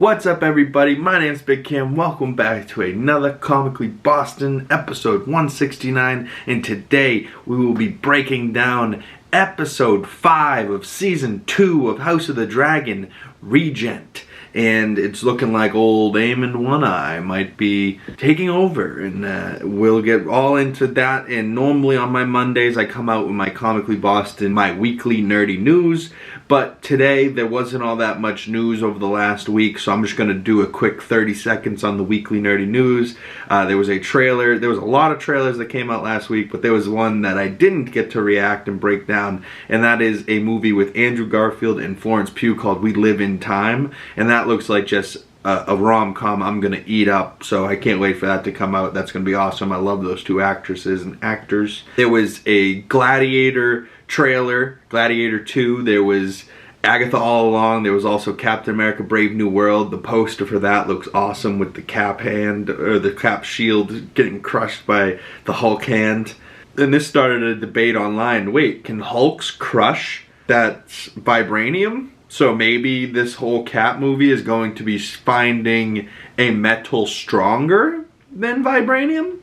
What's up everybody, my name's Big Cam, welcome back to another Comically Boston episode 169, and today we will be breaking down episode 5 of season 2 of House of the Dragon, Regent. And it's looking like old Aemond One Eye might be taking over, and we'll get all into that. And normally on my Mondays I come out with my Comically Boston, my weekly nerdy news, but today there wasn't all that much news over the last week, so I'm just going to do a quick 30 seconds on the weekly nerdy news. There was a trailer, there was a lot of trailers that came out last week, but there was one that I didn't get to react and break down, and that is a movie with Andrew Garfield and Florence Pugh called We Live in Time, and that looks like just a rom-com I'm gonna eat up, so I can't wait for that to come out. That's gonna be awesome. I love those two actresses and actors. There was a Gladiator trailer, Gladiator 2. There was Agatha All Along. There was also Captain America Brave New World. The poster for that looks awesome with the Cap hand, or the Cap shield getting crushed by the Hulk hand. And this started a debate online. Wait, can Hulks crush that vibranium? So maybe this whole Cap movie is going to be finding a metal stronger than vibranium?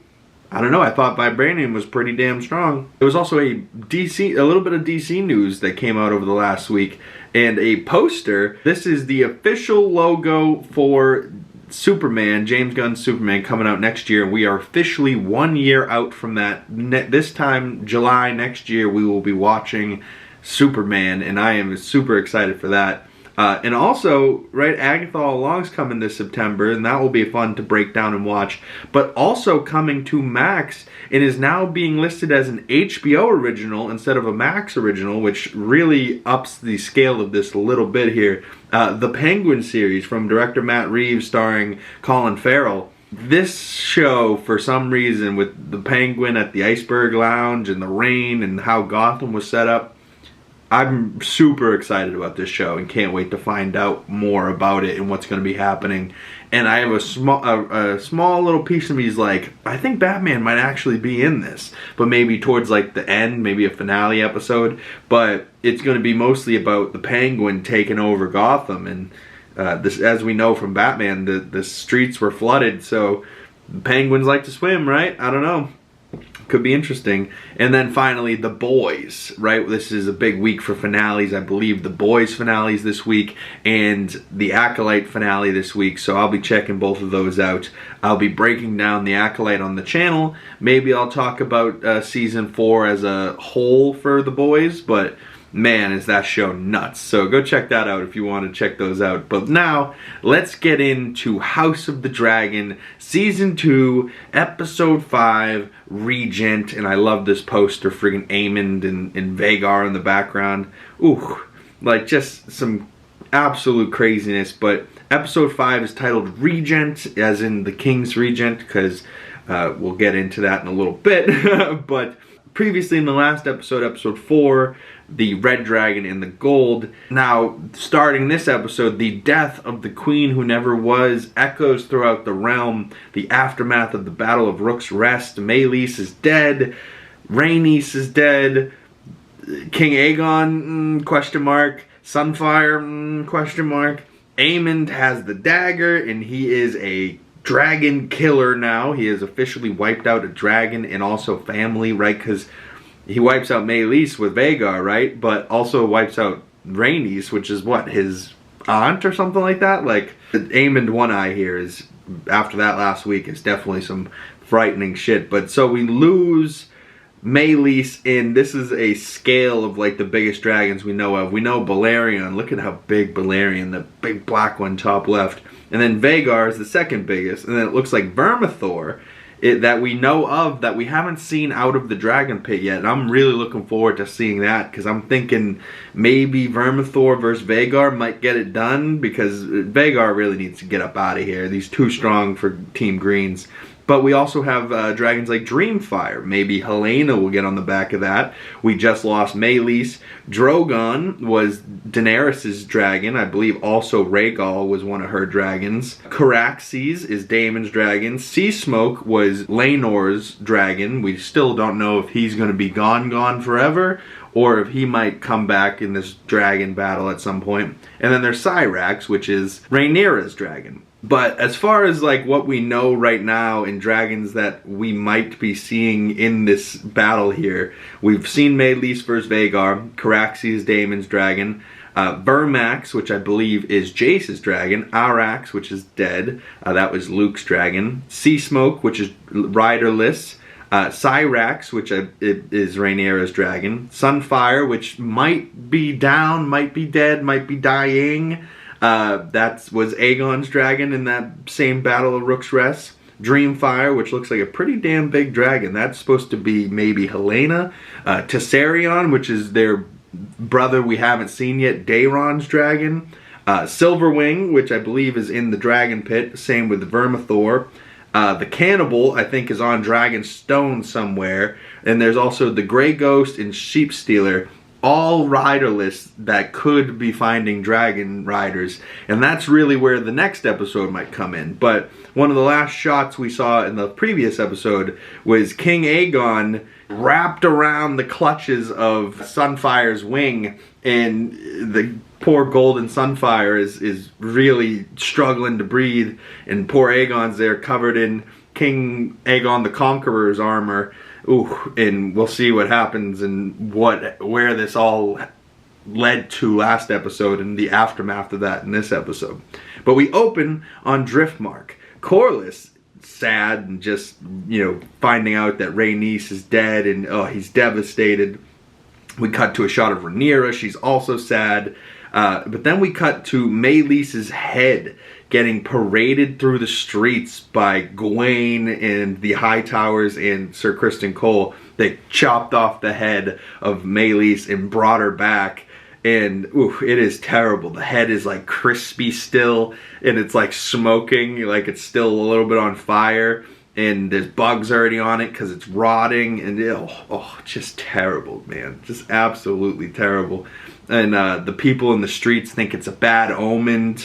I don't know, I thought vibranium was pretty damn strong. There was also a little bit of DC news that came out over the last week, and a poster. This is the official logo for Superman, James Gunn's Superman, coming out next year. We are officially 1 year out from that. This time, July next year, we will be watching Superman, and I am super excited for that. And also, right, Agatha All Along's coming this September, and that will be fun to break down and watch. But also coming to Max, and is now being listed as an HBO original instead of a Max original, which really ups the scale of this a little bit here. The Penguin series from director Matt Reeves starring Colin Farrell. This show, for some reason, with the Penguin at the Iceberg Lounge and the rain and how Gotham was set up, I'm super excited about this show and can't wait to find out more about it and what's going to be happening. And I have a small little piece of me is like, I think Batman might actually be in this, but maybe towards like the end, maybe a finale episode. But it's going to be mostly about the Penguin taking over Gotham, and this, as we know from Batman, the streets were flooded, so the Penguins like to swim, right? I don't know. Could be interesting. And then finally, The Boys, right? This is a big week for finales. I believe The Boys finales this week and the Acolyte finale this week, so I'll be checking both of those out. I'll be breaking down the Acolyte on the channel. Maybe I'll talk about season 4 as a whole for The Boys, but man, is that show nuts. So go check that out if you want to check those out. But now, let's get into House of the Dragon, Season 2, Episode 5, Regent. And I love this poster, friggin' Aemond and Vhagar in the background. Ooh, like just some absolute craziness. But Episode 5 is titled Regent, as in the King's Regent, because we'll get into that in a little bit. But previously in the last episode, Episode 4, the Red Dragon and the Gold. Now, starting this episode, the death of the Queen Who Never Was echoes throughout the realm. The aftermath of the Battle of Rook's Rest. Meleys is dead. Rhaenys is dead. King Aegon, question mark. Sunfire, question mark. Aemond has the dagger, and he is a dragon killer now. He has officially wiped out a dragon and also family, right? Because he wipes out Meleys with Vhagar, right? But also wipes out Rhaenys, which is what, his aunt or something like that? Like, Aemond One Eye here is, after that last week, is definitely some frightening shit. But so we lose Meleys, and this is a scale of like the biggest dragons we know of. We know Balerion. Look at how big Balerion, the big black one top left. And then Vhagar is the second biggest. And then it looks like Vermithor, that we know of, that we haven't seen out of the dragon pit yet. And I'm really looking forward to seeing that, because I'm thinking maybe Vermithor versus Vhagar might get it done, because Vhagar really needs to get up out of here. He's too strong for Team Greens. But we also have dragons like Dreamfire. Maybe Helena will get on the back of that. We just lost Meleys. Drogon was Daenerys' dragon. I believe also Rhaegal was one of her dragons. Caraxes is Daemon's dragon. Seasmoke was Laenor's dragon. We still don't know if he's going to be gone forever, or if he might come back in this dragon battle at some point. And then there's Cyrax, which is Rhaenyra's dragon. But as far as like what we know right now in dragons that we might be seeing in this battle here, we've seen Meleys versus Vhagar, Caraxes Daemon's dragon, Vermax, which I believe is Jace's dragon, Arax, which is dead, that was Luke's dragon, Seasmoke, which is riderless, Cyrax, which is Rhaenyra's dragon, Sunfire, which might be down, might be dead, might be dying. That was Aegon's dragon in that same Battle of Rook's Rest. Dreamfire, which looks like a pretty damn big dragon. That's supposed to be maybe Helena. Tessarion, which is their brother we haven't seen yet, Daeron's dragon. Silverwing, which I believe is in the dragon pit. Same with Vermithor. The Cannibal, I think, is on Dragonstone somewhere. And there's also the Grey Ghost and Sheepstealer, all riderless that could be finding dragon riders. And that's really where the next episode might come in. But one of the last shots we saw in the previous episode was King Aegon wrapped around the clutches of Sunfire's wing, and the poor golden Sunfire is really struggling to breathe, and poor Aegon's there covered in King Aegon the Conqueror's armor. Ooh, and we'll see what happens and where this all led to last episode and the aftermath of that in this episode. But we open on Driftmark. Corlys, sad and just, you know, finding out that Rhaenys is dead, and oh, he's devastated. We cut to a shot of Rhaenyra. She's also sad. But then we cut to Meleys's head getting paraded through the streets by Gawain and the Hightowers and Sir Criston Cole. They chopped off the head of Meleys and brought her back. And ooh, it is terrible. The head is like crispy still, and it's like smoking, like it's still a little bit on fire. And there's bugs already on it because it's rotting. And just terrible, man. Just absolutely terrible. And the people in the streets think it's a bad omen.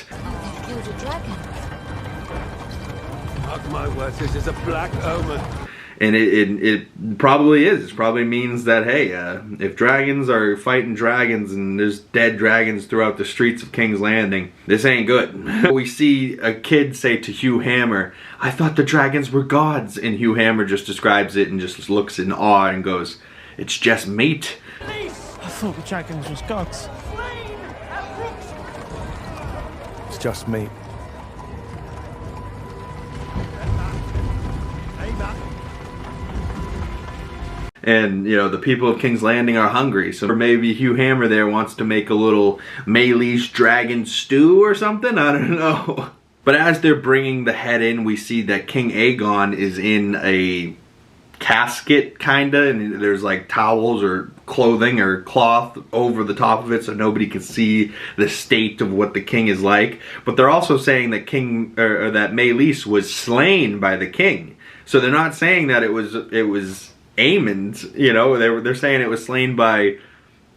Mark my words, this is a black omen. And it probably is. It probably means that, hey, if dragons are fighting dragons and there's dead dragons throughout the streets of King's Landing, this ain't good. We see a kid say to Hugh Hammer, "I thought the dragons were gods." And Hugh Hammer just describes it and just looks in awe and goes, "It's just meat." I thought the dragons was gods. It's just me. And, you know, the people of King's Landing are hungry. So maybe Hugh Hammer there wants to make a little Meleys dragon stew or something? I don't know. But as they're bringing the head in, we see that King Aegon is in a casket, kinda. And there's like towels or clothing or cloth over the top of it so nobody can see the state of what the king is like. But they're also saying that that Meleys was slain by the king. So they're not saying that it was Aemond, you know, they're saying it was slain by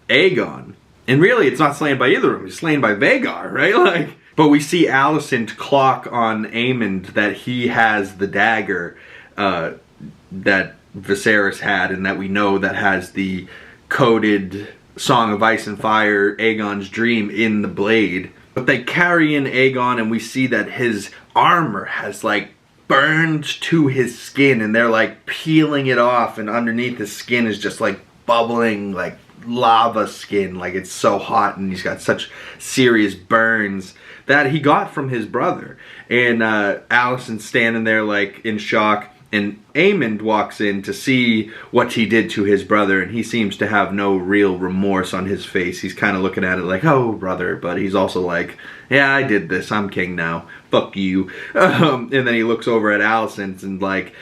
Aegon. And really, it's not slain by either of them. It's slain by Vhagar, right? Like, but we see Alicent clock on Aemond that he has the dagger that Viserys had, and that we know that has the coded Song of Ice and Fire, Aegon's Dream, in the blade. But they carry in Aegon, and we see that his armor has like burned to his skin, and they're like peeling it off, and underneath his skin is just like bubbling like lava skin, like it's so hot, and he's got such serious burns that he got from his brother. And Alicent's standing there like in shock, and Aemond walks in to see what he did to his brother, and he seems to have no real remorse on his face. He's kind of looking at it like, oh brother, but he's also like, yeah, I did this, I'm king now, fuck you. And then he looks over at Alicent and like,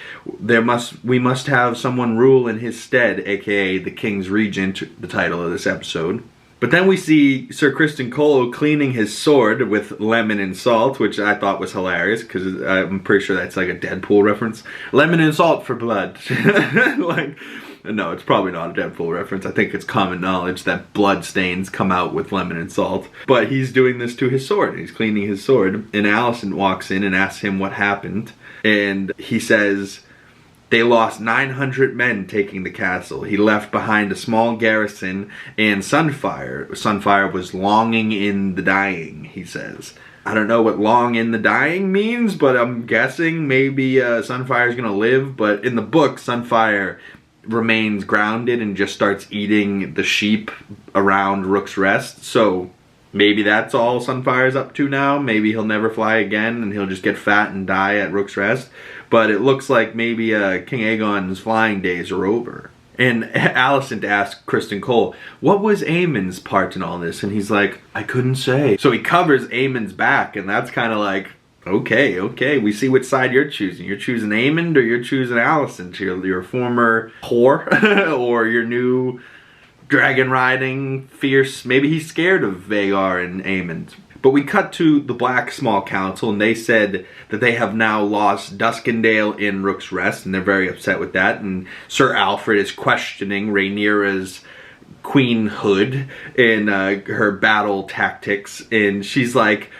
we must have someone rule in his stead, aka the King's Regent, the title of this episode. But then we see Sir Criston Cole cleaning his sword with lemon and salt, which I thought was hilarious, because I'm pretty sure that's like a Deadpool reference. Lemon and salt for blood. Like, no, it's probably not a Deadpool reference. I think it's common knowledge that blood stains come out with lemon and salt. But he's doing this to his sword. He's cleaning his sword. And Alicent walks in and asks him what happened. And he says, They lost 900 men taking the castle. He left behind a small garrison and Sunfire. Sunfire was longing in the dying, he says. I don't know what long in the dying means, but I'm guessing maybe Sunfire's gonna live. But in the book, Sunfire remains grounded and just starts eating the sheep around Rook's Rest. So maybe that's all Sunfire's up to now. Maybe he'll never fly again and he'll just get fat and die at Rook's Rest. But it looks like maybe King Aegon's flying days are over. And Alicent asked Kristen Cole, what was Aemond's part in all this? And he's like, I couldn't say. So he covers Aemond's back, and that's kind of like, okay, we see which side you're choosing. You're choosing Aemond or you're choosing Alicent? Your former whore or your new dragon riding, fierce, maybe he's scared of Vhagar and Aemond. But we cut to the Black Small Council, and they said that they have now lost Duskendale in Rook's Rest, and they're very upset with that. And Sir Alfred is questioning Rhaenyra's queenhood and her battle tactics, and she's like,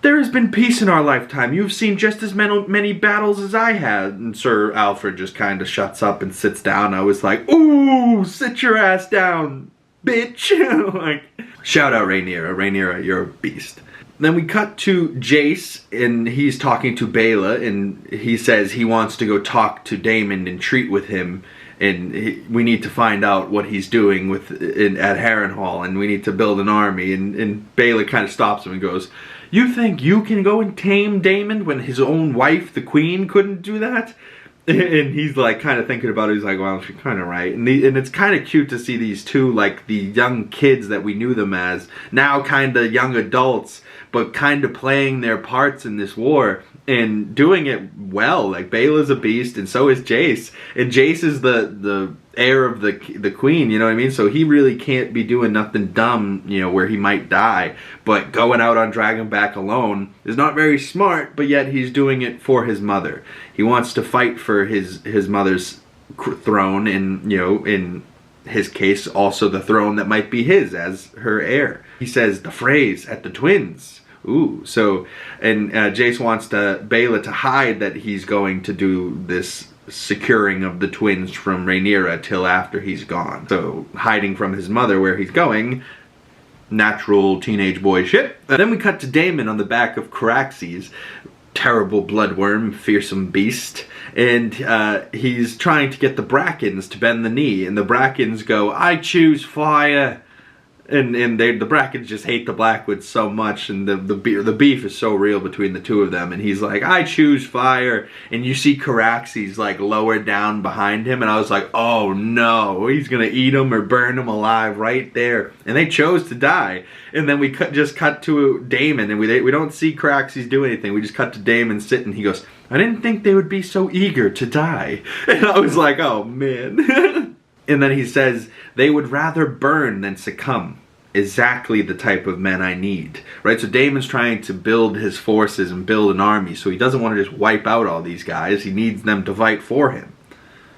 there has been peace in our lifetime. You've seen just as many battles as I have. And Sir Alfred just kind of shuts up and sits down. I was like, ooh, sit your ass down, bitch. Like, shout out Rhaenyra. Rhaenyra, you're a beast. Then we cut to Jace, and he's talking to Baela, and he says he wants to go talk to Daemon and treat with him, and we need to find out what he's doing at Harrenhal, and we need to build an army. And Baela kind of stops him and goes, you think you can go and tame Daemon when his own wife, the queen, couldn't do that? And he's like kind of thinking about it. He's like, well, she's kind of right. And it's kind of cute to see these two, like the young kids that we knew them as, now kind of young adults, but kind of playing their parts in this war and doing it well. Like, Baela's a beast, and so is Jace. And Jace is the heir of the queen, you know what I mean? So he really can't be doing nothing dumb, you know, where he might die. But going out on Dragonback alone is not very smart, but yet he's doing it for his mother. He wants to fight for his mother's throne, and, you know, in his case, also the throne that might be his as her heir. He says the phrase at the twins. Ooh, so, and Jace wants Baela to hide that he's going to do this securing of the twins from Rhaenyra till after he's gone. So, hiding from his mother where he's going, natural teenage boy shit. Then we cut to Daemon on the back of Caraxes, terrible bloodworm, fearsome beast, and he's trying to get the Brackens to bend the knee, and the Brackens go, I choose fire. And the Brackens just hate the Blackwoods so much, and the beef is so real between the two of them. And he's like, I choose fire. And you see Caraxes like lower down behind him, and I was like, oh no, he's gonna eat him or burn him alive right there. And they chose to die. And then we just cut to Daemon, and we don't see Caraxes do anything. We just cut to Daemon sitting. He goes, I didn't think they would be so eager to die. And I was like, oh man. And then he says, they would rather burn than succumb. Exactly the type of men I need. Right? So Daemon's trying to build his forces and build an army. So he doesn't want to just wipe out all these guys. He needs them to fight for him.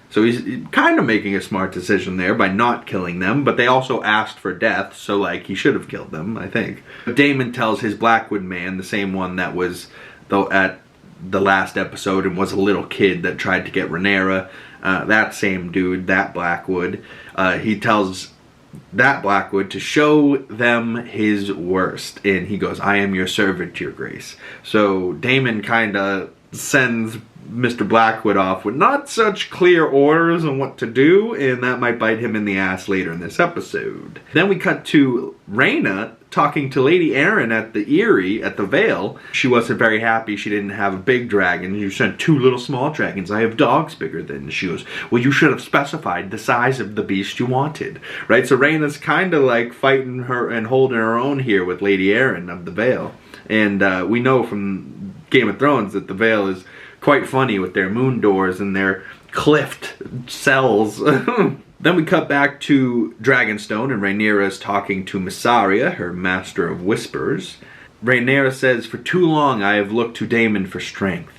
So he's kind of making a smart decision there by not killing them. But they also asked for death. So, like, he should have killed them, I think. But Daemon tells his Blackwood man, the same one that was at the last episode and was a little kid that tried to get Rhaenyra, that same dude, that Blackwood, he tells that Blackwood to show them his worst, and he goes, I am your servant, your grace. So Daemon kind of sends Mr. Blackwood off with not such clear orders on what to do, and that might bite him in the ass later in this episode. Then we cut to Rhaena talking to Lady Arryn at the Eyrie, at the Vale. She wasn't very happy she didn't have a big dragon. You sent 2 little small dragons. I have dogs bigger than. She goes, well, you should have specified the size of the beast you wanted. Right? So Rhaena's kind of like fighting her and holding her own here with Lady Arryn of the Vale. And we know from Game of Thrones that the Vale is quite funny with their moon doors and their cliffed cells. Then we cut back to Dragonstone, and Rhaenyra is talking to Mysaria, her master of whispers. Rhaenyra says, for too long I have looked to Daemon for strength.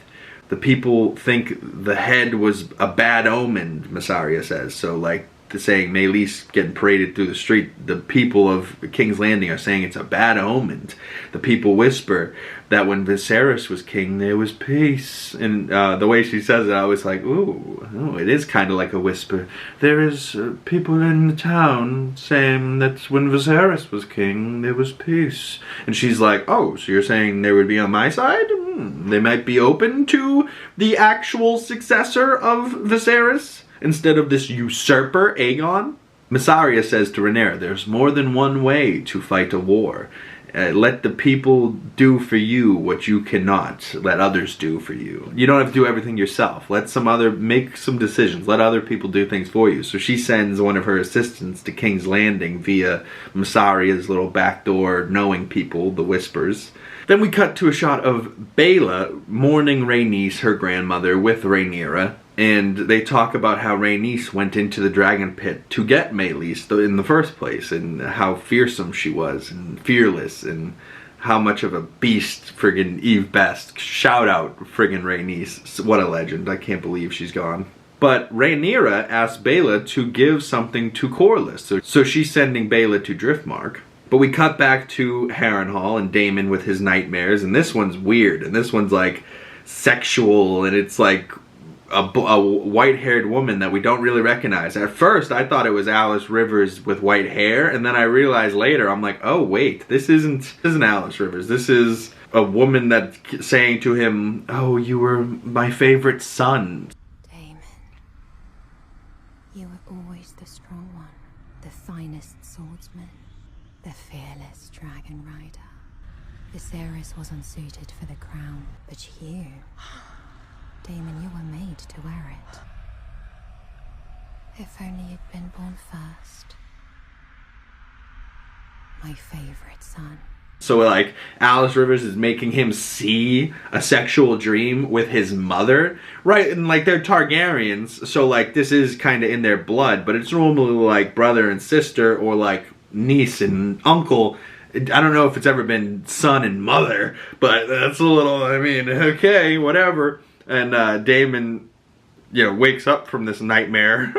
The people think the head was a bad omen, Mysaria says. So, like, saying Meleys getting paraded through the street. The people of King's Landing are saying it's a bad omen. The people whisper that when Viserys was king, there was peace. And the way she says it, I was like, ooh, it is kind of like a whisper. There is people in the town saying that when Viserys was king, there was peace. And she's like, oh, so you're saying they would be on my side? They might be open to the actual successor of Viserys instead of this usurper, Aegon? Mysaria says to Rhaenyra, there's more than one way to fight a war. Let the people do for you what you cannot let others do for you. You don't have to do everything yourself. Make some decisions. Let other people do things for you. So she sends one of her assistants to King's Landing via Mysaria's little backdoor knowing people, the Whispers. Then we cut to a shot of Baela mourning Rhaenys, her grandmother, with Rhaenyra. And they talk about how Rhaenys went into the dragon pit to get Meleys in the first place, and how fearsome she was, and fearless, and how much of a beast friggin' Eve Best. Shout out friggin' Rhaenys. What a legend. I can't believe she's gone. But Rhaenyra asked Baela to give something to Corlys, so she's sending Baela to Driftmark. But we cut back to Harrenhal and Daemon with his nightmares, and this one's weird, and this one's like sexual, and it's like a white-haired woman that we don't really recognize. At first, I thought it was Alice Rivers with white hair, and then I realized later, I'm like, oh wait, this isn't Alice Rivers. This is a woman that's saying to him, oh, you were my favorite son. Daemon, you were always the strong one, the finest swordsman, the fearless dragon rider. Viserys was unsuited for the crown, but you... Daemon, you were made to wear it. If only you'd been born first. My favorite son. So like, Alice Rivers is making him see a sexual dream with his mother, right? And like, they're Targaryens, so like, this is kind of in their blood, but it's normally like brother and sister, or like niece and uncle. I don't know if it's ever been son and mother, but that's a little, I mean, okay, whatever. And Daemon, you know, wakes up from this nightmare.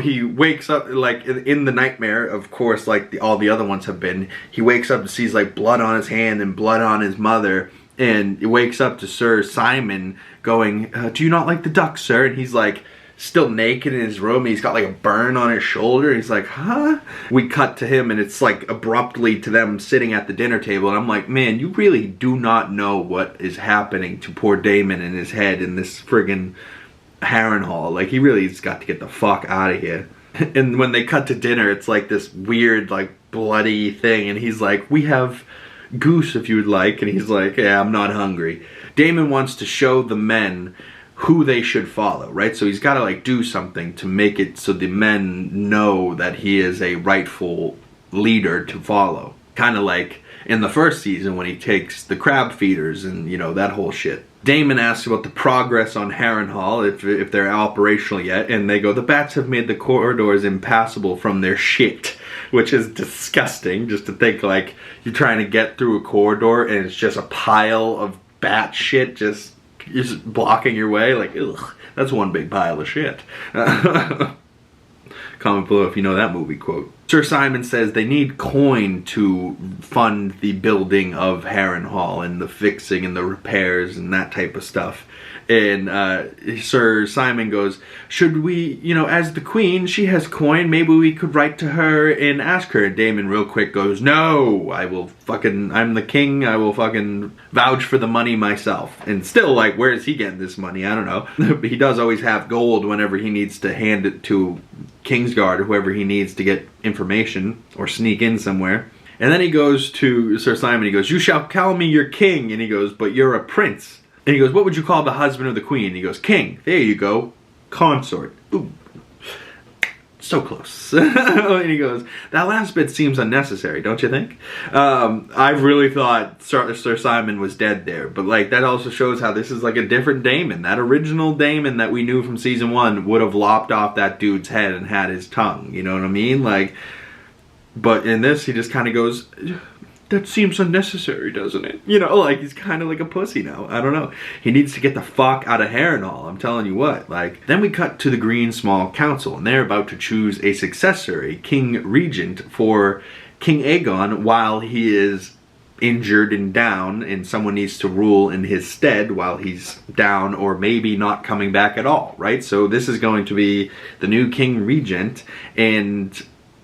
He wakes up, like, in the nightmare, of course, like all the other ones have been. He wakes up and sees, like, blood on his hand and blood on his mother. And he wakes up to Sir Simon going, do you not like the duck, sir? And he's, like, still naked in his room. He's got, like, a burn on his shoulder. He's like, huh? We cut to him, and it's, like, abruptly to them sitting at the dinner table. And I'm like, man, you really do not know what is happening to poor Daemon in his head in this friggin' Harrenhal. Like, he really has got to get the fuck out of here. And when they cut to dinner, it's, like, this weird, like, bloody thing. And he's like, we have goose if you would like. And he's like, yeah, I'm not hungry. Daemon wants to show the men who they should follow, right? So he's got to like do something to make it so the men know that he is a rightful leader to follow. Kind of like in the first season when he takes the crab feeders and, you know, that whole shit. Daemon asks about the progress on Harrenhal, if they're operational yet, and they go, the bats have made the corridors impassable from their shit, which is disgusting, just to think like you're trying to get through a corridor and it's just a pile of bat shit just blocking your way. Like, ugh, that's one big pile of shit. Comment below if you know that movie quote. Sir Simon says they need coin to fund the building of Harrenhal and the fixing and the repairs and that type of stuff. And Sir Simon goes, should we, you know, as the queen, she has coin, maybe we could write to her and ask her. And Daemon real quick goes, no, I'm the king, I will fucking vouch for the money myself. And still, like, where is he getting this money? I don't know. But he does always have gold whenever he needs to hand it to Kingsguard or whoever he needs to get information or sneak in somewhere. And then he goes to Sir Simon, he goes, you shall call me your king. And he goes, but you're a prince. And he goes, what would you call the husband of the queen? And he goes, king. There you go. Consort. Ooh. So close. And he goes, that last bit seems unnecessary, don't you think? I really thought Sir Simon was dead there. But like, that also shows how this is like a different Daemon. That original Daemon that we knew from season 1 would have lopped off that dude's head and had his tongue. You know what I mean? Like, but in this, he just kind of goes, that seems unnecessary, doesn't it? You know, like, he's kind of like a pussy now. I don't know. He needs to get the fuck out of Harrenhal, I'm telling you what. Like, then we cut to the Green Small Council, and they're about to choose a successor, a King Regent for King Aegon while he is injured and down, and someone needs to rule in his stead while he's down, or maybe not coming back at all, right? So this is going to be the new King Regent, and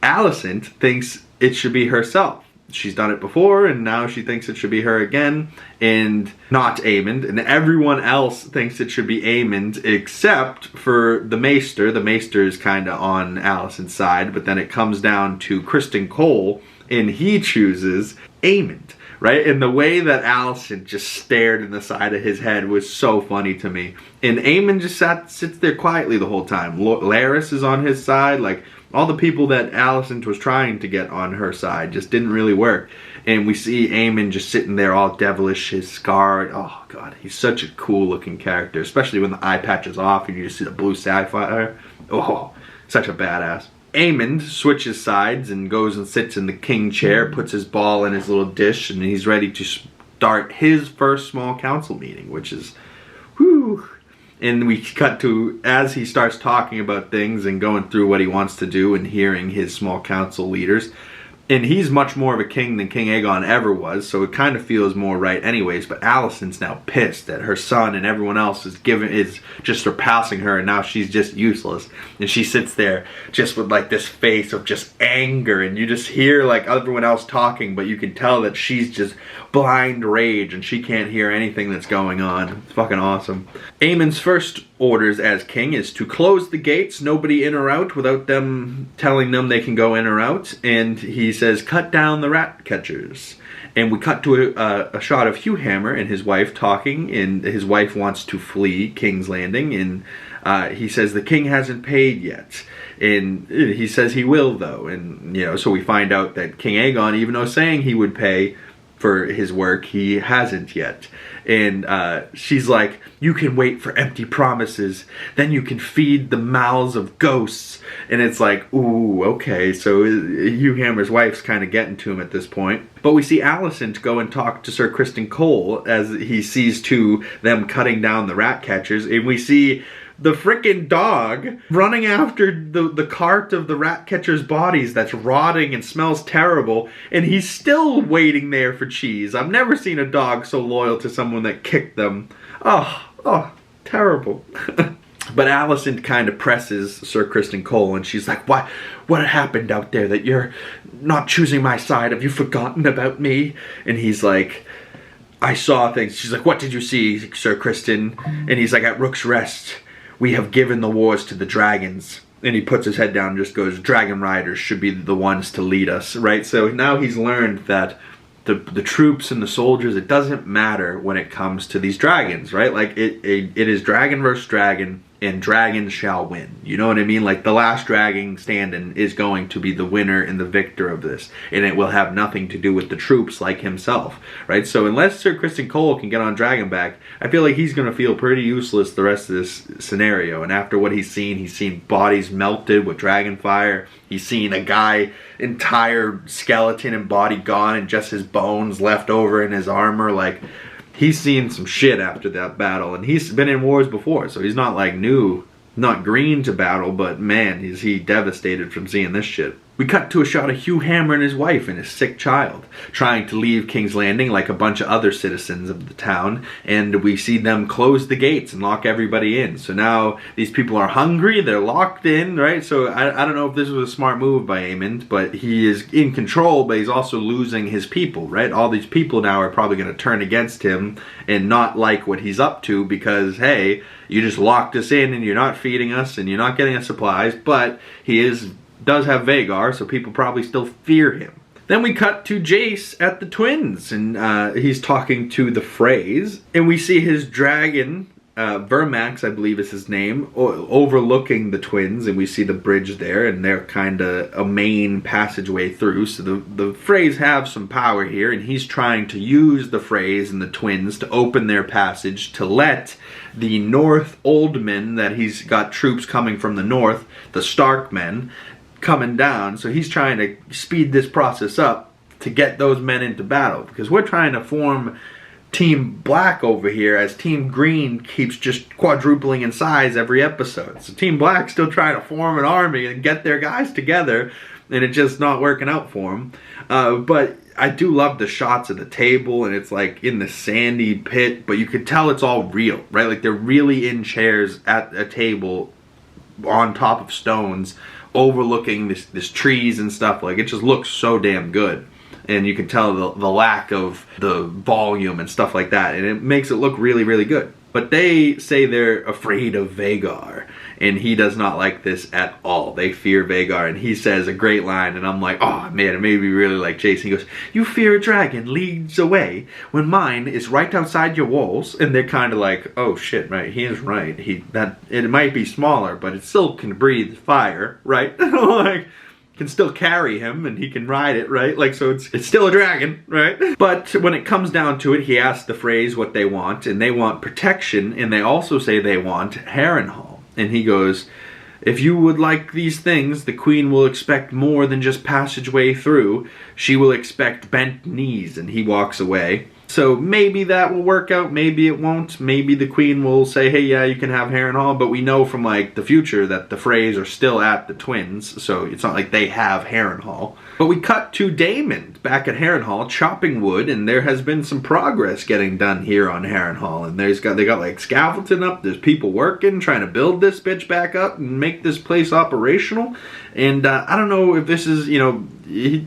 Alicent thinks it should be herself. She's done it before, and now she thinks it should be her again, and not Aemond, and everyone else thinks it should be Aemond except for the Maester. The Maester is kind of on Alicent's side, but then it comes down to Criston Cole, and he chooses Aemond. Right? And the way that Alicent just stared in the side of his head was so funny to me. And Aemond just sits there quietly the whole time. Larys is on his side. Like, all the people that Alicent was trying to get on her side just didn't really work. And we see Aemond just sitting there all devilish, his scar. Oh, God. He's such a cool looking character. Especially when the eye patch is off and you just see the blue sapphire. Oh, such a badass. Aemond switches sides and goes and sits in the king chair, puts his ball in his little dish, and he's ready to start his first small council meeting, which is, whew. And we cut to, as he starts talking about things and going through what he wants to do and hearing his small council leaders. And he's much more of a king than King Aegon ever was, so it kind of feels more right anyways. But Alicent's now pissed that her son and everyone else is just surpassing her, and now she's just useless. And she sits there just with like this face of just anger, and you just hear like everyone else talking, but you can tell that she's just blind rage and she can't hear anything that's going on. It's fucking awesome. Aemond's first orders as king is to close the gates, nobody in or out without them telling them they can go in or out, and he says cut down the rat catchers. And we cut to a shot of Hugh Hammer and his wife talking, and his wife wants to flee King's Landing, and he says the king hasn't paid yet, and he says he will though. And you know, so we find out that King Aegon, even though saying he would pay for his work, he hasn't yet. And she's like, you can wait for empty promises, then you can feed the mouths of ghosts. And it's like, ooh, okay, so Hugh Hammer's wife's kind of getting to him at this point. But we see Alicent go and talk to Sir Criston Cole as he sees to them cutting down the rat catchers, and we see the frickin' dog running after the cart of the rat catcher's bodies that's rotting and smells terrible, and he's still waiting there for cheese. I've never seen a dog so loyal to someone that kicked them. Oh, terrible. But Alicent kind of presses Sir Criston Cole, and she's like, what happened out there that you're not choosing my side? Have you forgotten about me? And he's like, I saw things. She's like, what did you see, Sir Criston? And he's like, at Rook's Rest, we have given the wars to the dragons. And he puts his head down and just goes, dragon riders should be the ones to lead us, right? So now he's learned that the troops and the soldiers, it doesn't matter when it comes to these dragons, right? Like, it is dragon versus dragon, and dragon shall win. You know what I mean? Like, the last dragon standing is going to be the winner and the victor of this, and it will have nothing to do with the troops like himself, right? So unless Sir Criston Cole can get on Dragonback, I feel like he's going to feel pretty useless the rest of this scenario. And after what he's seen bodies melted with dragon fire. He's seen a guy, entire skeleton and body gone, and just his bones left over in his armor. Like, he's seen some shit after that battle, and he's been in wars before, so he's not like new, not green to battle, but man, is he devastated from seeing this shit. We cut to a shot of Hugh Hammer and his wife and his sick child, trying to leave King's Landing like a bunch of other citizens of the town, and we see them close the gates and lock everybody in. So now these people are hungry, they're locked in, right? So I don't know if this was a smart move by Aemond, but he is in control, but he's also losing his people, right? All these people now are probably going to turn against him and not like what he's up to because, hey, you just locked us in and you're not feeding us and you're not getting us supplies, but he does have Vhagar, so people probably still fear him. Then we cut to Jace at the Twins, and he's talking to the Freys, and we see his dragon, Vermax, I believe is his name, overlooking the Twins, and we see the bridge there, and they're kind of a main passageway through, so the Freys have some power here, and he's trying to use the Freys and the Twins to open their passage to let the North Oldmen, that he's got troops coming from the north, the Stark men, coming down, so he's trying to speed this process up to get those men into battle. Because we're trying to form Team Black over here as Team Green keeps just quadrupling in size every episode. So Team Black's still trying to form an army and get their guys together, and it's just not working out for them. But I do love the shots of the table, and it's like in the sandy pit, but you could tell it's all real, right? Like they're really in chairs at a table on top of stones overlooking this trees and stuff. Like it just looks so damn good. And you can tell the lack of the volume and stuff like that, and it makes it look really, really good. But they say they're afraid of Vhagar, and he does not like this at all. They fear Vhagar, and he says a great line, and I'm like, oh man, it made me really like Jason. He goes, "You fear a dragon leads away when mine is right outside your walls." And they're kind of like, oh shit, right, he is right. It might be smaller, but it still can breathe fire, right? Like, can still carry him, and he can ride it, right? Like, so it's still a dragon, right? But when it comes down to it, he asks the Freys what they want, and they want protection, and they also say they want Harrenhal. And he goes, "If you would like these things, the queen will expect more than just passageway through. She will expect bent knees." And he walks away. So maybe that will work out, maybe it won't. Maybe the queen will say, hey, yeah, you can have Harrenhal, but we know from like the future that the Freys are still at the twins, so it's not like they have Harrenhal. But we cut to Daemon back at Harrenhal chopping wood, and there has been some progress getting done here on Harrenhal. And they got like scaffolding up, there's people working, trying to build this bitch back up and make this place operational. And I don't know if this is, you know,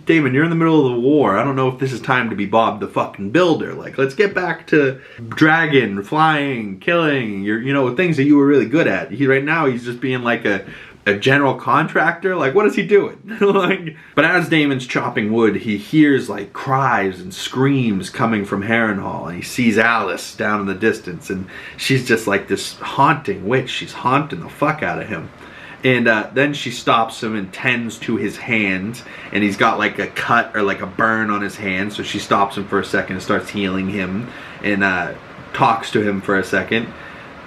Daemon, you're in the middle of the war. I don't know if this is time to be Bob the fucking Builder. Like, let's get back to dragon, flying, killing, you know, things that you were really good at. Right now, he's just being like a general contractor. Like, what is he doing? Like, but as Daemon's chopping wood, he hears like cries and screams coming from Harrenhal, and he sees Alice down in the distance, and she's just like this haunting witch. She's haunting the fuck out of him. And then she stops him and tends to his hand, and he's got like a cut or like a burn on his hand, so she stops him for a second and starts healing him, and talks to him for a second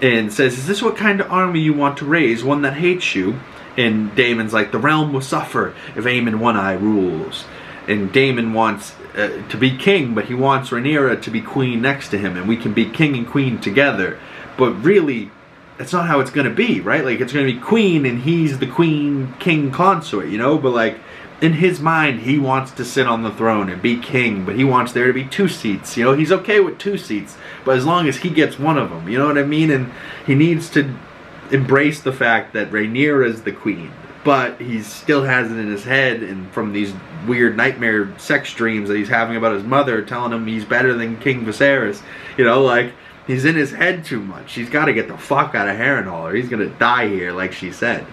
and says, "Is this what kind of army you want to raise? One that hates you?" And Daemon's like, "The realm will suffer if Aemond One-Eye rules." And Daemon wants to be king, but he wants Rhaenyra to be queen next to him, and we can be king and queen together. But really, that's not how it's going to be, right? Like, it's going to be queen, and he's the queen, king, consort, you know? But, like, in his mind, he wants to sit on the throne and be king, but he wants there to be 2 seats, you know? He's okay with 2 seats, but as long as he gets one of them, you know what I mean? And he needs to embrace the fact that Rhaenyra is the queen, but he still has it in his head, and from these weird nightmare sex dreams that he's having about his mother telling him he's better than King Viserys, you know, like, he's in his head too much. He's got to get the fuck out of Harrenhal, or he's going to die here, like she said.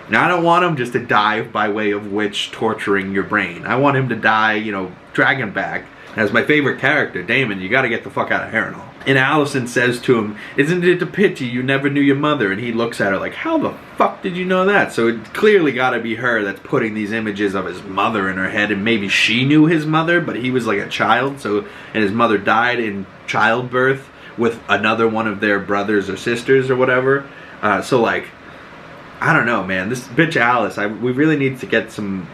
Now, I don't want him just to die by way of witch torturing your brain. I want him to die, you know, Dragonback. As my favorite character, Daemon, you got to get the fuck out of Harrenhal. And Alicent says to him, "Isn't it a pity you never knew your mother?" And he looks at her like, how the fuck did you know that? So it clearly got to be her that's putting these images of his mother in her head, and maybe she knew his mother, but he was like a child, so, and his mother died in childbirth with another one of their brothers or sisters or whatever. So, like, I don't know, man. This bitch Alice, we really need to get some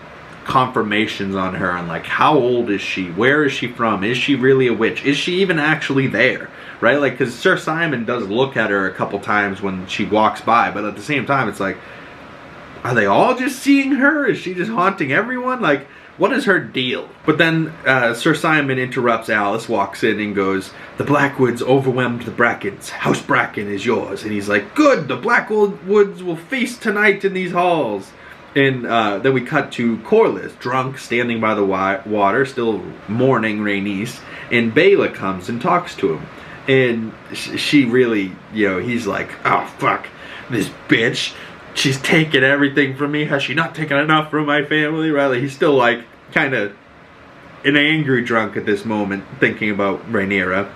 confirmations on her, and like, how old is she? Where is she from? Is she really a witch? Is she even actually there? Right? Like, because Sir Simon does look at her a couple times when she walks by, but at the same time, it's like, are they all just seeing her? Is she just haunting everyone? Like, what is her deal? But then Sir Simon interrupts Alice, walks in and goes, "The Blackwoods overwhelmed the Brackens. House Bracken is yours." And he's like, "Good, the Blackwoods will feast tonight in these halls." And then we cut to Corlys, drunk, standing by the water, still mourning Rhaenys. And Baela comes and talks to him. And she really, you know, he's like, "Oh, fuck, this bitch. She's taken everything from me. Has she not taken enough from my family?" Right? Like, he's still like kind of an angry drunk at this moment, thinking about Rhaenyra.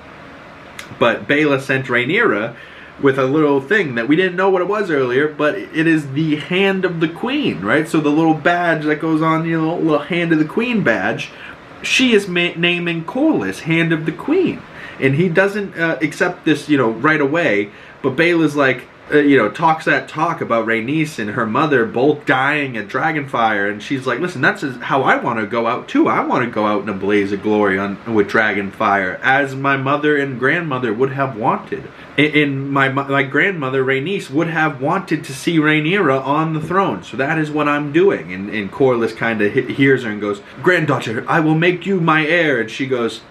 But Baela sent Rhaenyra with a little thing that we didn't know what it was earlier, but it is the Hand of the Queen, right? So the little badge that goes on, you know, little Hand of the Queen badge, she is naming Corlys Hand of the Queen. And he doesn't accept this, you know, right away, but Baela's like, talks that talk about Rhaenys and her mother both dying at Dragonfire, and she's like, listen, that's how I want to go out too. I want to go out in a blaze of glory with Dragonfire, as my mother and grandmother would have wanted. And my grandmother, Rhaenys, would have wanted to see Rhaenyra on the throne, so that is what I'm doing. And Corlys kind of hears her and goes, granddaughter, I will make you my heir. And she goes,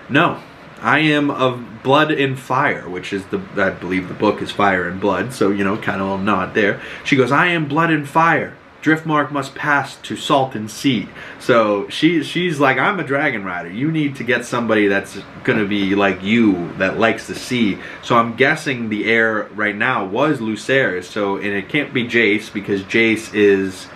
no. I am of blood and fire, which is I believe the book is Fire and Blood, so, kind of a little nod there. She goes, I am blood and fire. Driftmark must pass to salt and sea. So she's like, I'm a dragon rider. You need to get somebody that's going to be like you, that likes the sea. So I'm guessing the heir right now was Lucerys. And it can't be Jace, because Jace is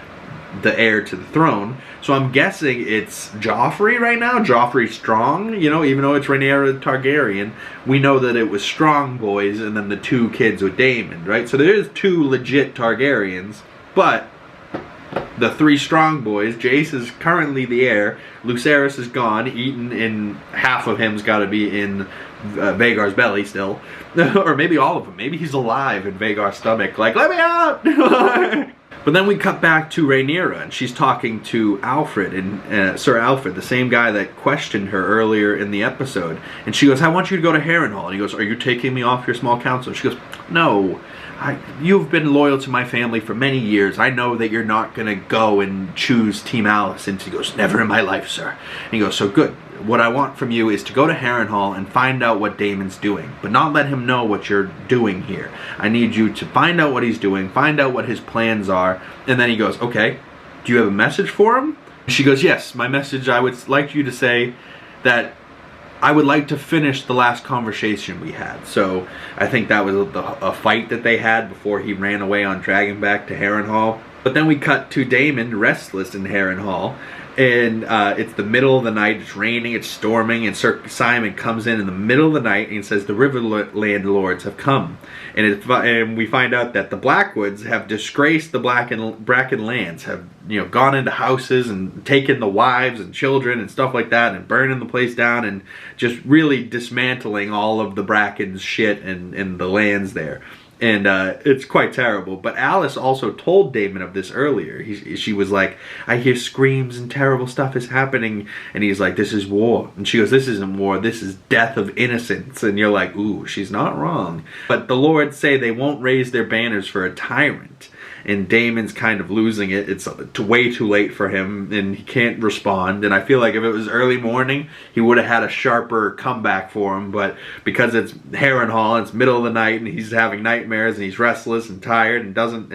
the heir to the throne. So I'm guessing it's Joffrey right now. Joffrey Strong, even though it's Rhaenyra Targaryen, we know that it was Strong boys and then the 2 kids with Daemon, right? So there's 2 legit Targaryens, but the 3 Strong boys, Jace is currently the heir, Lucerys is gone, eaten, and half of him's got to be in Vhagar's belly still. Or maybe all of him. Maybe he's alive in Vhagar's stomach, like, let me out! But then we cut back to Rhaenyra, and she's talking to Alfred, and Sir Alfred, the same guy that questioned her earlier in the episode. And she goes, I want you to go to Harrenhal. And he goes, are you taking me off your small council? She goes, no. You've been loyal to my family for many years. I know that you're not going to go and choose Team Alice. And he goes, never in my life, sir. And he goes, so good. What I want from you is to go to Harrenhal and find out what Daemon's doing, but not let him know what you're doing here. I need you to find out what he's doing, find out what his plans are. And then he goes, okay, do you have a message for him? She goes, yes, my message, I would like you to say that I would like to finish the last conversation we had. So I think that was a fight that they had before he ran away on Dragonback to Harrenhal. But then we cut to Daemon restless in Harrenhal. And it's the middle of the night, it's raining, it's storming, and Sir Simon comes in the middle of the night and says the Riverland Lords have come. And we find out that the Blackwoods have disgraced the Bracken lands, have gone into houses and taken the wives and children and stuff like that, and burning the place down, and just really dismantling all of the Bracken's shit and the lands there. And it's quite terrible. But Alice also told Daemon of this earlier. She was like, I hear screams and terrible stuff is happening. And he's like, this is war. And she goes, this isn't war. This is death of innocence. And you're like, ooh, she's not wrong. But the Lords say they won't raise their banners for a tyrant. And Daemon's kind of losing it. It's way too late for him, and he can't respond. And I feel like if it was early morning, he would have had a sharper comeback for him. But because it's Harrenhal, it's middle of the night, and he's having nightmares, and he's restless and tired, and doesn't,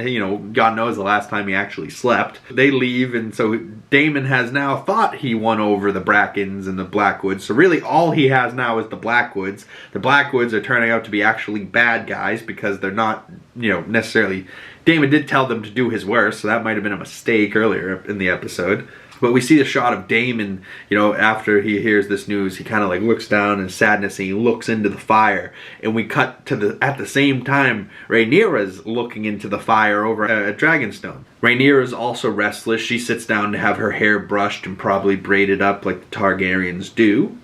God knows the last time he actually slept. They leave, and so Daemon has now thought he won over the Brackens and the Blackwoods. So really all he has now is the Blackwoods. The Blackwoods are turning out to be actually bad guys because they're not, necessarily... Daemon did tell them to do his worst, so that might have been a mistake earlier in the episode. But we see the shot of Daemon, after he hears this news, he kind of like looks down in sadness and he looks into the fire. And we cut to at the same time, Rhaenyra's looking into the fire over at Dragonstone. Rhaenyra's also restless. She sits down to have her hair brushed and probably braided up like the Targaryens do.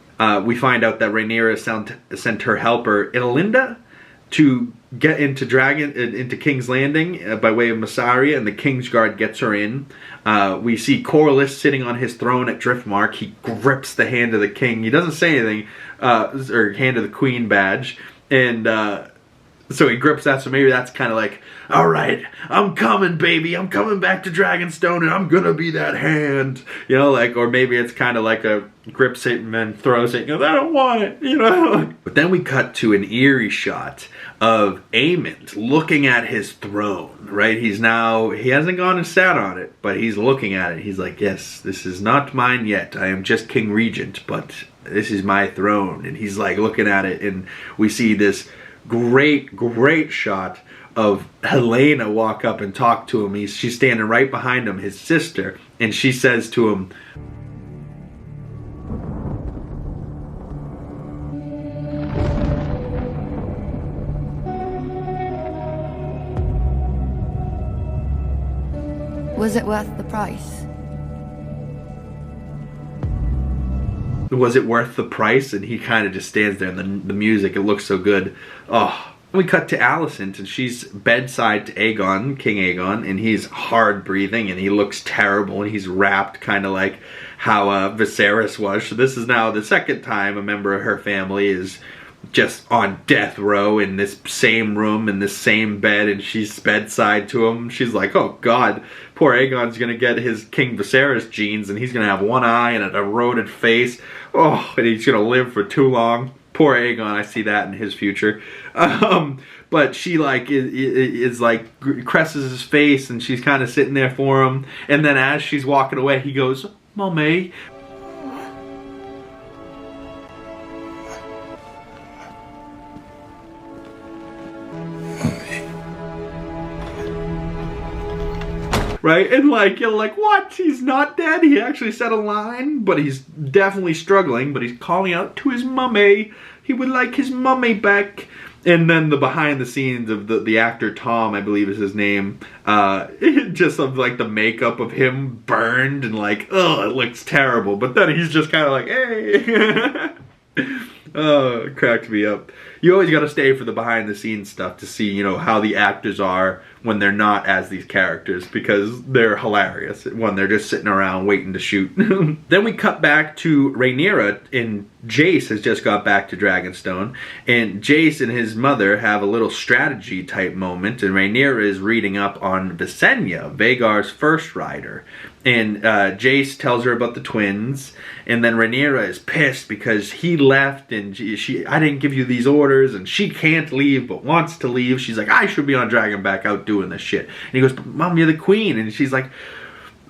We find out that Rhaenyra sent her helper, Elinda, to get into King's Landing by way of Massaria, and the Kingsguard gets her in. We see Corlys sitting on his throne at Driftmark. He grips the hand of the king. He doesn't say anything, or hand of the queen badge, and so he grips that. So maybe that's kind of like, all right, I'm coming, baby. I'm coming back to Dragonstone, and I'm gonna be that hand, or maybe it's kind of like a grips it and then throws it. I don't want it, But then we cut to an eerie shot of Aemond looking at his throne, right? He hasn't gone and sat on it, but he's looking at it. He's like, yes, this is not mine yet. I am just King Regent, but this is my throne. And he's like looking at it, and we see this great shot of Helena walk up and talk to him. She's standing right behind him, his sister, and she says to him, was it worth the price? Was it worth the price? And he kind of just stands there, and the music, it looks so good. Oh, We cut to Alicent, and she's bedside to Aegon, King Aegon, and he's hard breathing, and he looks terrible, and he's wrapped kind of like how Viserys was. So this is now the second time a member of her family is just on death row in this same room, in this same bed, and she's bedside to him. She's like, oh god, poor Aegon's gonna get his King Viserys genes, and he's gonna have one eye and an eroded face. Oh, and he's gonna live for too long. Poor Aegon, I see that in his future. But she like is like caresses his face, and she's kind of sitting there for him. And then as she's walking away, he goes, "Mommy." Right? And like, you're like, what? He's not dead? He actually said a line, but he's definitely struggling, but he's calling out to his mummy. He would like his mummy back. And then the behind the scenes of the actor Tom, I believe is his name, just of like the makeup of him burned and like, oh, it looks terrible. But then he's just kind of like, hey. Oh, it cracked me up. You always got to stay for the behind the scenes stuff to see, you know, how the actors are when they're not as these characters, because they're hilarious when they're just sitting around waiting to shoot. Then we cut back to Rhaenyra, and Jace has just got back to Dragonstone, and Jace and his mother have a little strategy type moment, and Rhaenyra is reading up on Visenya, Vhagar's first rider. And Jace tells her about the twins, and then Rhaenyra is pissed because he left, and I didn't give you these orders, and she can't leave but wants to leave. She's like, I should be on Dragonback out doing this shit. And he goes, but Mom, you're the queen. And she's like,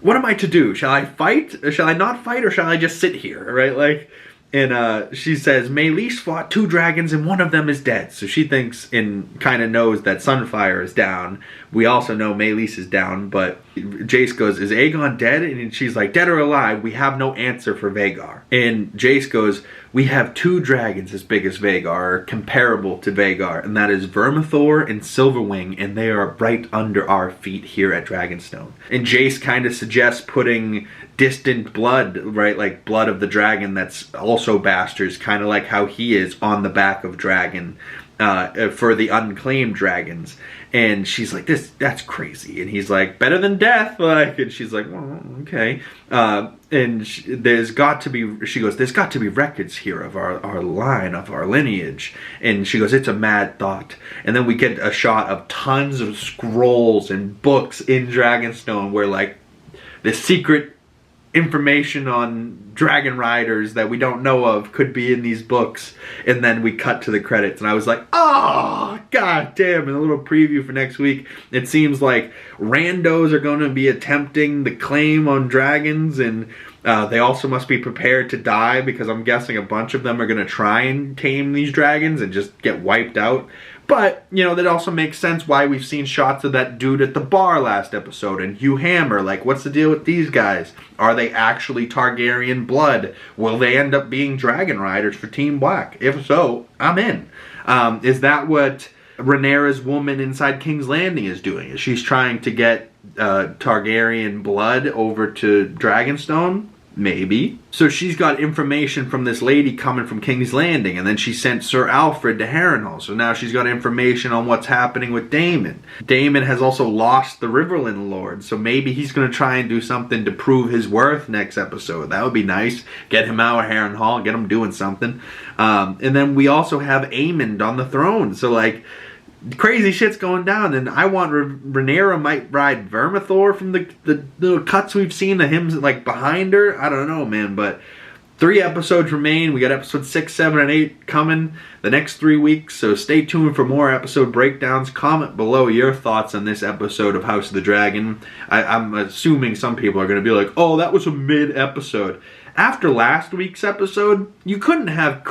what am I to do? Shall I fight? Or shall I not fight? Or shall I just sit here? Right? Like, and she says, Meleys fought 2 dragons and one of them is dead. So she thinks and kind of knows that Sunfire is down. We also know Meleys is down, but Jace goes, is Aegon dead? And she's like, dead or alive, we have no answer for Vhagar. And Jace goes, we have 2 dragons as big as Vhagar, comparable to Vhagar, and that is Vermithor and Silverwing, and they are right under our feet here at Dragonstone. And Jace kind of suggests putting distant blood, right, like blood of the dragon that's also bastards, kind of like how he is on the back of dragon for the unclaimed dragons. And she's like, that's crazy. And he's like, better than death. Like, and she's like, well, okay. And there's got to be, she goes, there's got to be records here of our line, of our lineage. And she goes, it's a mad thought. And then we get a shot of tons of scrolls and books in Dragonstone where like the secret information on dragon riders that we don't know of could be in these books. And then we cut to the credits, and I was like, oh god damn. And a little preview for next week, it seems like randos are going to be attempting the claim on dragons, and they also must be prepared to die, because I'm guessing a bunch of them are going to try and tame these dragons and just get wiped out. But, you know, that also makes sense why we've seen shots of that dude at the bar last episode, and Hugh Hammer. Like, what's the deal with these guys? Are they actually Targaryen blood? Will they end up being dragon riders for Team Black? If so, I'm in. Is that what Rhaenyra's woman inside King's Landing is doing? Is she's trying to get Targaryen blood over to Dragonstone? Maybe. So she's got information from this lady coming from King's Landing, and then she sent Sir Alfred to Harrenhal. So now she's got information on what's happening with Daemon. Daemon has also lost the Riverland Lord, so maybe he's going to try and do something to prove his worth next episode. That would be nice. Get him out of Harrenhal, get him doing something. And then we also have Aemond on the throne. So like, crazy shit's going down, and I want Rhaenyra might ride Vermithor from the little cuts we've seen of him like behind her. I don't know, man, but 3 episodes remain. We got episodes 6, 7, and 8 coming the next 3 weeks, so stay tuned for more episode breakdowns. Comment below your thoughts on this episode of House of the Dragon. I'm assuming some people are going to be like, oh, that was a mid-episode. After last week's episode, you couldn't have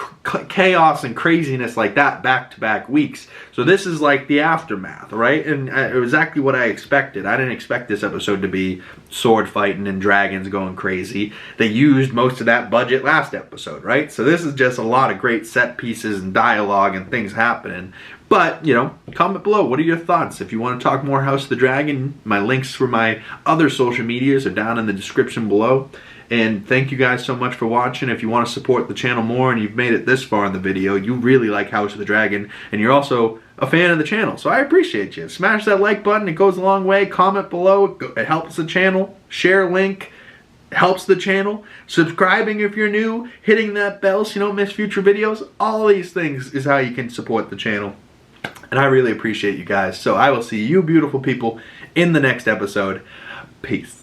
chaos and craziness like that back-to-back weeks. So this is like the aftermath, right? And exactly what I expected. I didn't expect this episode to be sword fighting and dragons going crazy. They used most of that budget last episode, right? So this is just a lot of great set pieces and dialogue and things happening. But, you know, comment below. What are your thoughts? If you want to talk more House of the Dragon, my links for my other social medias are down in the description below. And thank you guys so much for watching. If you want to support the channel more and you've made it this far in the video, you really like House of the Dragon, and you're also a fan of the channel, so I appreciate you. Smash that like button, it goes a long way. Comment below, it helps the channel. Share link, helps the channel. Subscribing if you're new, hitting that bell so you don't miss future videos. All these things is how you can support the channel. And I really appreciate you guys. So I will see you beautiful people in the next episode. Peace.